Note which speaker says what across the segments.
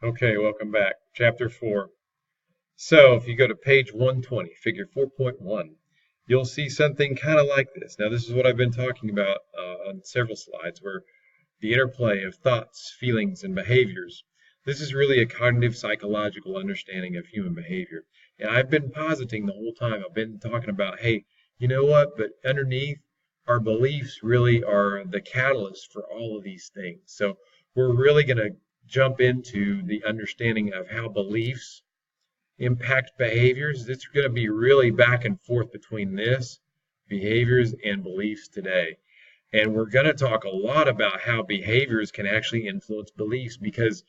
Speaker 1: Okay, welcome back. Chapter 4. So if you go to page 120, figure 4.1, you'll see something kind of like this. Now, this is what I've been talking about on several slides, where the interplay of thoughts, feelings, and behaviors. This is really a cognitive psychological understanding of human behavior. And I've been positing the whole time, I've been talking about, hey, you know what? But underneath, our beliefs really are the catalyst for all of these things. So we're really going to jump into the understanding of how beliefs impact behaviors. It's going to be really back and forth between this, behaviors, and beliefs today. And we're going to talk a lot about how behaviors can actually influence beliefs, because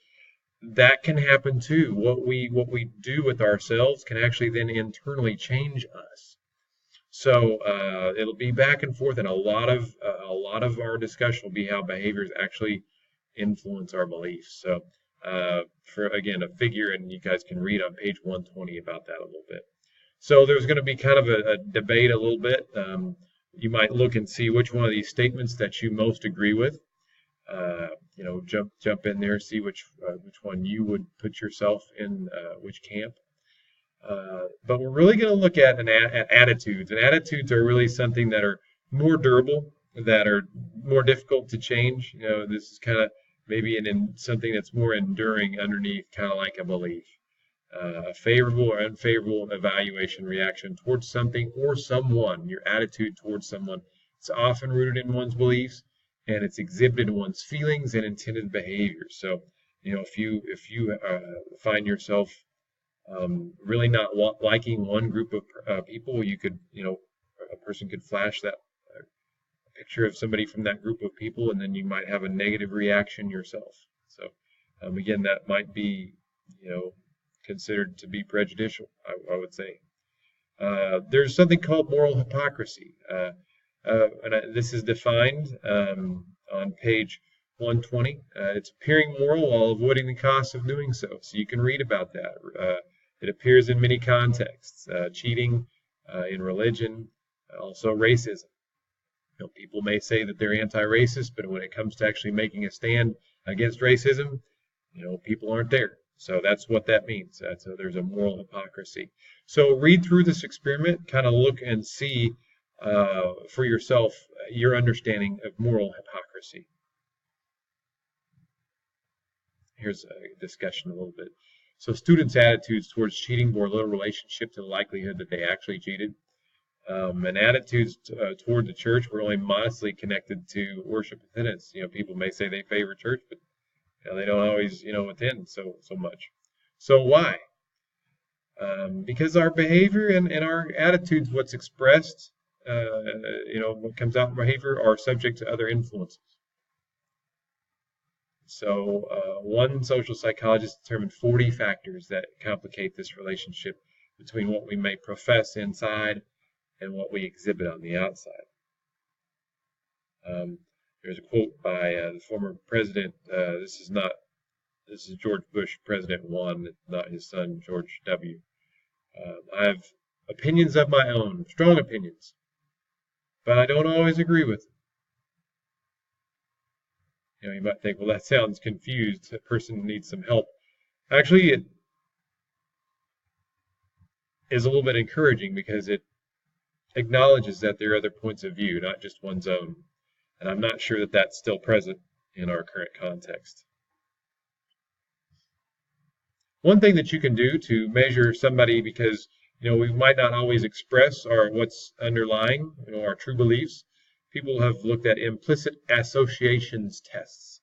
Speaker 1: that can happen too. What we do with ourselves can actually then internally change us. So it'll be back and forth, and a lot of our discussion will be how behaviors actually influence our beliefs. So for again a figure, and you guys can read on page 120 about that a little bit. So there's going to be kind of a debate a little bit. You might look and see which one of these statements that you most agree with. Jump in there, see which one you would put yourself in, which camp. But we're really going to look at attitudes, and attitudes are really something that are more durable, that are more difficult to change. This is kind of maybe in something that's more enduring underneath, kind of like a belief. A favorable or unfavorable evaluation reaction towards something or someone, your attitude towards someone. It's often rooted in one's beliefs, and it's exhibited in one's feelings and intended behaviors. So, if you find yourself really not liking one group of people, you could, a person could flash that picture of somebody from that group of people, and then you might have a negative reaction yourself. So, again, that might be, considered to be prejudicial, I would say. There's something called moral hypocrisy, and this is defined on page 120. It's appearing moral while avoiding the cost of doing so. So you can read about that. It appears in many contexts: cheating, in religion, also racism. People may say that they're anti-racist, but when it comes to actually making a stand against racism, people aren't there. So that's what that means. So there's a moral hypocrisy. So read through this experiment, kind of look and see for yourself your understanding of moral hypocrisy. Here's a discussion a little bit. So students' attitudes towards cheating bore little relationship to the likelihood that they actually cheated. And attitudes toward the church were only modestly connected to worship and penance. People may say they favor church, but they don't always, attend so much. So why? Because our behavior and our attitudes, what's expressed, what comes out in behavior, are subject to other influences. So one social psychologist determined 40 factors that complicate this relationship between what we may profess inside and what we exhibit on the outside. There's a quote by the former president. This is George Bush, President 1, not his son, George W. I have opinions of my own, strong opinions, but I don't always agree with them. You might think, well, that sounds confused. That person needs some help. Actually, it is a little bit encouraging, because it acknowledges that there are other points of view, not just one's own. And I'm not sure that that's still present in our current context. One thing that you can do to measure somebody, because we might not always express what's underlying our true beliefs. People have looked at implicit associations tests.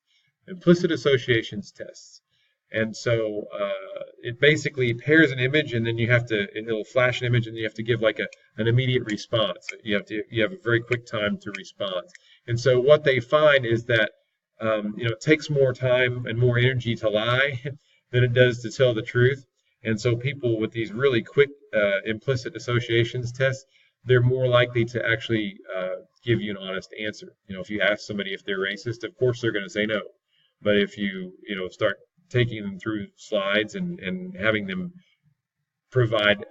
Speaker 1: Implicit associations tests. And so it basically pairs an image, and then it'll flash an image, and you have to give like an immediate response. You have a very quick time to respond. And so what they find is that it takes more time and more energy to lie than it does to tell the truth. And so people with these really quick implicit associations tests, they're more likely to actually give you an honest answer. If you ask somebody if they're racist, of course they're going to say no. But if you start taking them through slides and having them provide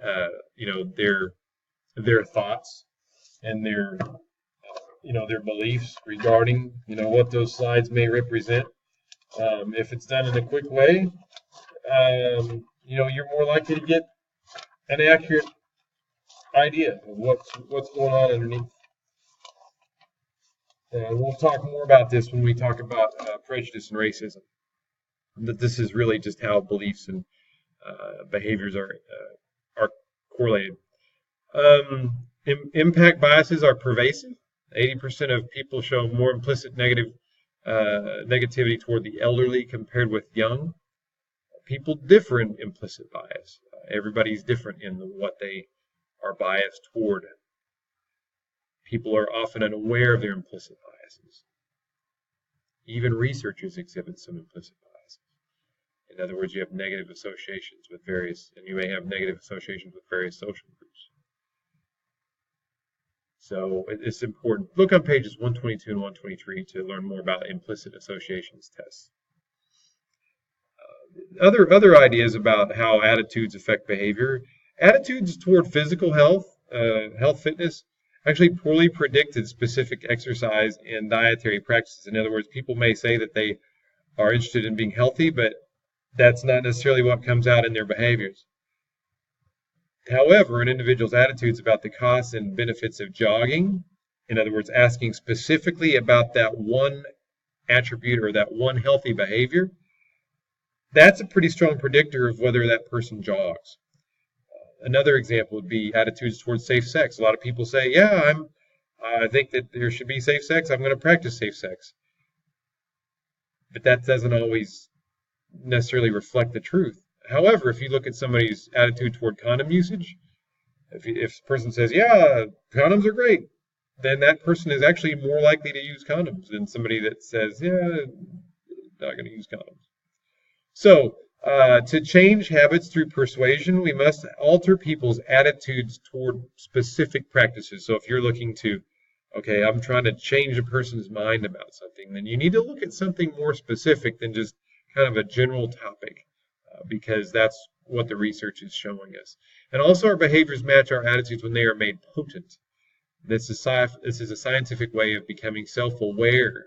Speaker 1: their thoughts and their beliefs regarding what those slides may represent, if it's done in a quick way, you're more likely to get an accurate idea of what's going on underneath. And we'll talk more about this when we talk about prejudice and racism. That this is really just how beliefs and behaviors are correlated. Impact biases are pervasive. 80% of people show more implicit negativity toward the elderly compared with young. People differ in implicit bias. Everybody's different in what they are biased toward. People are often unaware of their implicit biases. Even researchers exhibit some implicit biases. In other words, you have negative associations with various, and you may have negative associations with various social groups. So it's important. Look on pages 122 and 123 to learn more about implicit associations tests. Other ideas about how attitudes affect behavior. Attitudes toward physical health, fitness, actually poorly predicted specific exercise and dietary practices. In other words, people may say that they are interested in being healthy, but that's not necessarily what comes out in their behaviors. However, an individual's attitudes about the costs and benefits of jogging, in other words, asking specifically about that one attribute or that one healthy behavior, that's a pretty strong predictor of whether that person jogs. Another example would be attitudes towards safe sex. A lot of people say, yeah, I think that there should be safe sex. I'm going to practice safe sex. But that doesn't always necessarily reflect the truth. However, if you look at somebody's attitude toward condom usage, if a person says, yeah, condoms are great, then that person is actually more likely to use condoms than somebody that says, yeah, not going to use condoms. So, to change habits through persuasion, we must alter people's attitudes toward specific practices. So if you're looking to, okay, I'm trying to change a person's mind about something, then you need to look at something more specific than just kind of a general topic, because that's what the research is showing us. And also our behaviors match our attitudes when they are made potent. This is a scientific way of becoming self-aware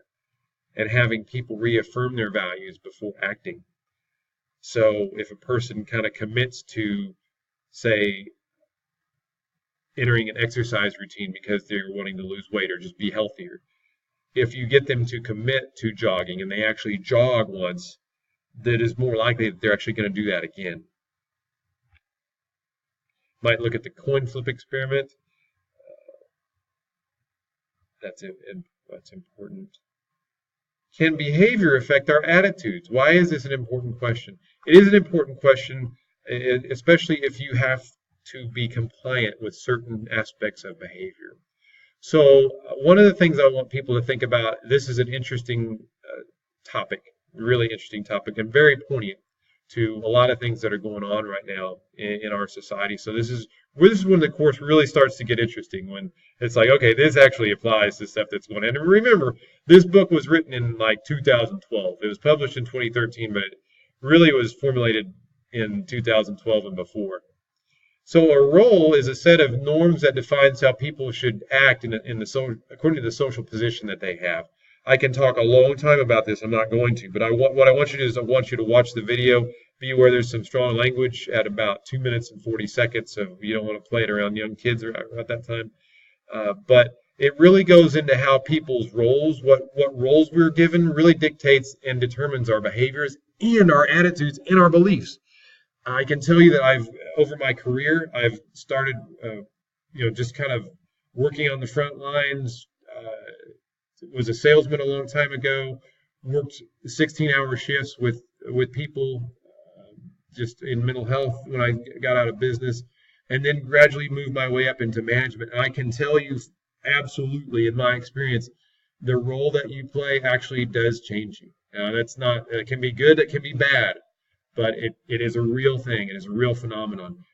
Speaker 1: and having people reaffirm their values before acting. So if a person kind of commits to, say, entering an exercise routine because they're wanting to lose weight or just be healthier, if you get them to commit to jogging and they actually jog once, that is more likely that they're actually going to do that again. Might look at the coin flip experiment. That's important. Can behavior affect our attitudes? Why is this an important question? It is an important question, especially if you have to be compliant with certain aspects of behavior. So one of the things I want people to think about, this is an interesting topic, really interesting topic, and very poignant to a lot of things that are going on right now in our society. So this is when the course really starts to get interesting, when it's like, okay, this actually applies to stuff that's going on. And remember, this book was written in like 2012. It was published in 2013, but it really was formulated in 2012 and before. So a role is a set of norms that defines how people should act according to the social position that they have. I can talk a long time about this. I'm not going to, but what I want you to do is I want you to watch the video. Be aware there's some strong language at about 2 minutes and 40 seconds, so you don't want to play it around young kids at that time. But it really goes into how people's roles, what roles we're given, really dictates and determines our behaviors and our attitudes and our beliefs. I can tell you that over my career, I've started, just kind of working on the front lines. Was a salesman a long time ago. Worked 16-hour shifts with people just in mental health when I got out of business, and then gradually moved my way up into management. And I can tell you absolutely, in my experience, the role that you play actually does change you. That's not. It can be good. It can be bad. But it is a real thing. It is a real phenomenon.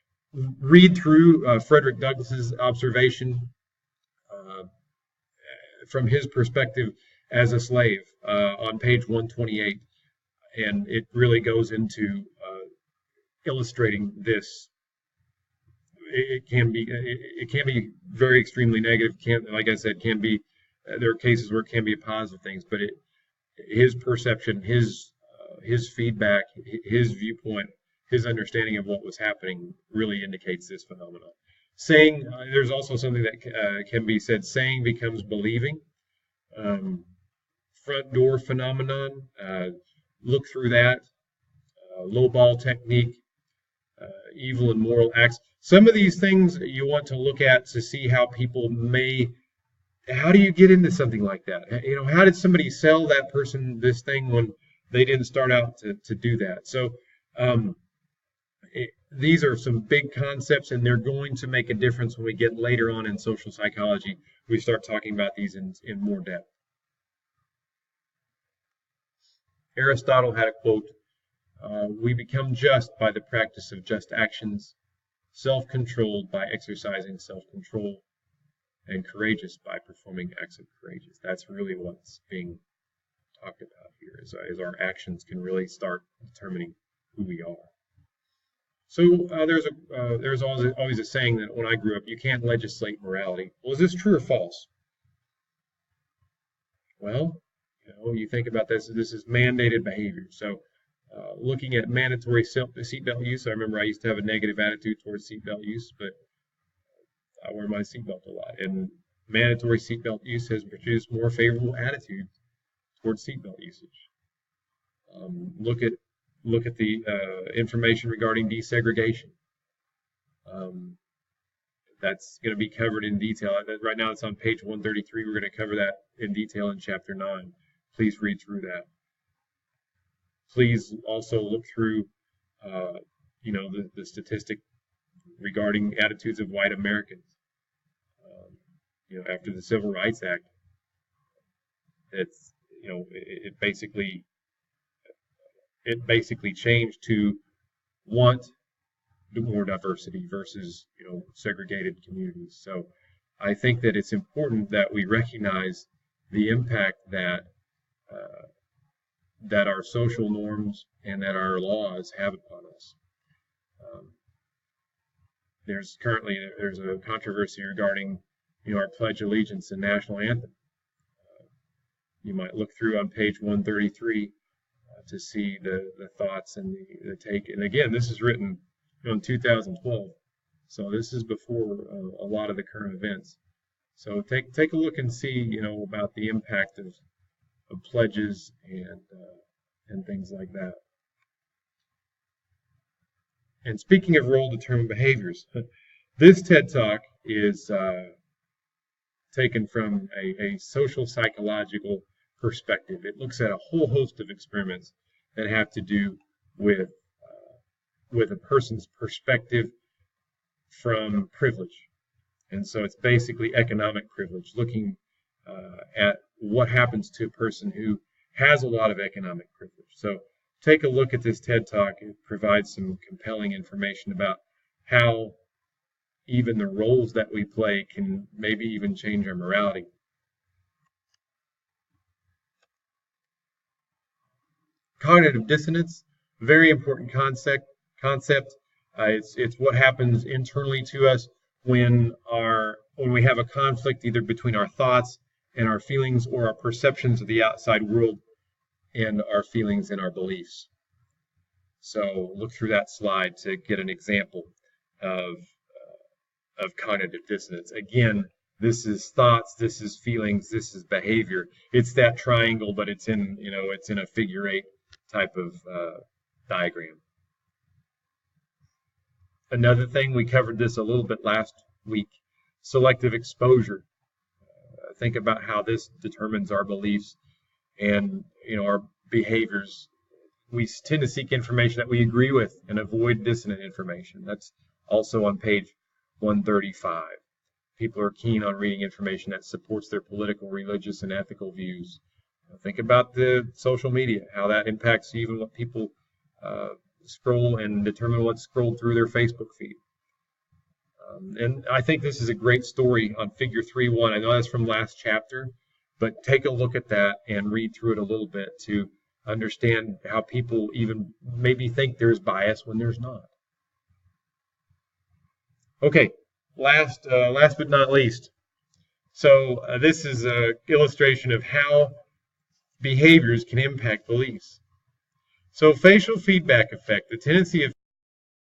Speaker 1: Read through Frederick Douglass's observation from his perspective as a slave on page 128, and it really goes into illustrating this. It can be very extremely negative. Like I said, can be. There are cases where it can be positive things, but his perception, his his feedback, his viewpoint, his understanding of what was happening really indicates this phenomenon. Saying, there's also something that can be said, saying becomes believing. Front door phenomenon, look through that. Low ball technique, evil and moral acts. Some of these things you want to look at to see how people how do you get into something like that? You know, how did somebody sell that person this thing when they didn't start out to do that? So these are some big concepts, and they're going to make a difference when we get later on in social psychology. We start talking about these in more depth. Aristotle had a quote, we become just by the practice of just actions, self-controlled by exercising self-control, and courageous by performing acts of courageous. That's really what's being talked about here, is our actions can really start determining who we are. So there's always a saying that when I grew up, you can't legislate morality. Well, is this true or false? Well, you think about this is mandated behavior. So looking at mandatory seatbelt use, I remember I used to have a negative attitude towards seatbelt use, but I wear my seatbelt a lot. And mandatory seatbelt use has produced more favorable attitude towards seatbelt usage. Look at the information regarding desegregation. That's going to be covered in detail. Right now it's on page 133. We're going to cover that in detail in chapter 9. Please read through that. Please also look through, the statistic regarding attitudes of white Americans. After the Civil Rights Act, it basically changed to want more diversity versus segregated communities. So I think that it's important that we recognize the impact that our social norms and that our laws have upon us. There's a controversy regarding our Pledge of Allegiance and national anthem. You might look through on page 133 to see the thoughts and the take. And again, this is written in 2012, so this is before a lot of the current events. So take a look and see about the impact of pledges and things like that. And speaking of role-determined behaviors, this TED Talk is taken from a social psychological perspective. It looks at a whole host of experiments that have to do with a person's perspective from privilege. And so it's basically economic privilege, looking at what happens to a person who has a lot of economic privilege. So take a look at this TED Talk. It provides some compelling information about how even the roles that we play can maybe even change our morality. Cognitive dissonance, very important concept. It's what happens internally to us when we have a conflict either between our thoughts and our feelings, or our perceptions of the outside world and our feelings and our beliefs. So look through that slide to get an example of cognitive dissonance. Again, this is thoughts, this is feelings, this is behavior. It's that triangle, but it's in a figure 8 type of diagram. Another thing, we covered this a little bit last week, selective exposure. Think about how this determines our beliefs and our behaviors. We tend to seek information that we agree with and avoid dissonant information. That's also on page 135. People are keen on reading information that supports their political, religious, and ethical views. Think about the social media, how that impacts even what people scroll and determine what's scrolled through their Facebook feed. And I think this is a great story on figure 3.1. I know that's from last chapter, but take a look at that and read through it a little bit to understand how people even maybe think there's bias when there's not. Okay, last but not least. So this is an illustration of how behaviors can impact beliefs. So facial feedback effect, the tendency of